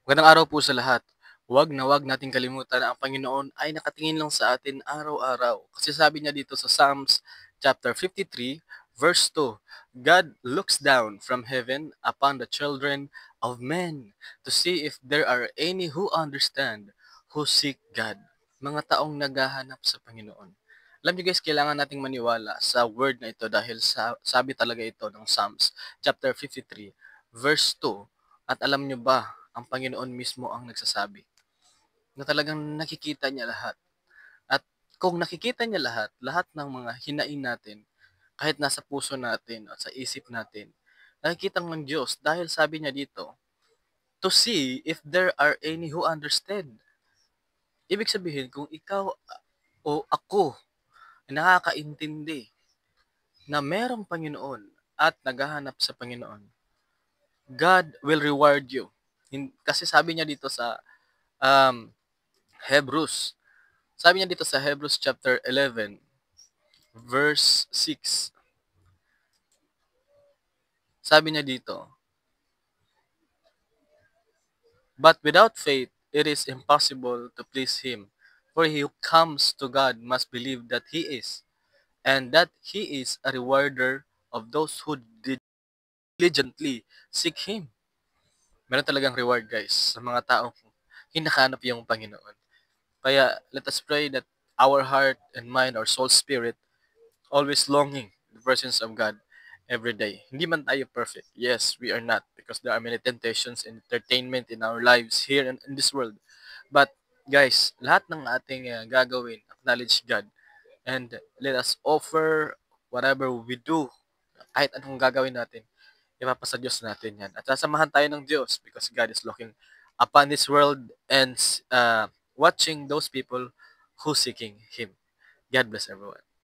Magandang araw po sa lahat. Huwag nating kalimutan na ang Panginoon ay nakatingin lang sa atin araw-araw. Kasi sabi niya dito sa Psalms chapter 53, verse 2, God looks down from heaven upon the children of men to see if there are any who understand, who seek God. Mga taong naghahanap sa Panginoon. Alam niyo guys, kailangan nating maniwala sa word na ito dahil sabi talaga ito ng Psalms chapter 53, verse 2. At alam niyo ba, ang Panginoon mismo ang nagsasabi na talagang nakikita niya lahat. At kung nakikita niya lahat, lahat ng mga hinaing natin, kahit nasa puso natin at sa isip natin, nakikita ng Diyos dahil sabi niya dito, to see if there are any who understand. Ibig sabihin, kung ikaw o ako ay nakakaintindi na merong Panginoon at naghahanap sa Panginoon, God will reward you. Kasi sabi niya dito sa um, Hebrews. Sabi niya dito sa Hebrews chapter 11, verse 6. Sabi niya dito, but without faith, it is impossible to please Him. For he who comes to God must believe that He is, and that He is a rewarder of those who diligently seek Him. Meron talagang reward guys sa mga taong hinahanap yung Panginoon. Kaya let us pray that our heart and mind, our soul, spirit, always longing the presence of God every day. Hindi man tayo perfect. Yes, we are not because there are many temptations and entertainment in our lives here in this world. But guys, lahat ng ating gagawin, acknowledge God and let us offer whatever we do, kahit anong gagawin natin, ipapasa Diyos natin yan. At sasamahan tayo ng Diyos because God is looking upon this world and watching those people who seeking Him. God bless everyone.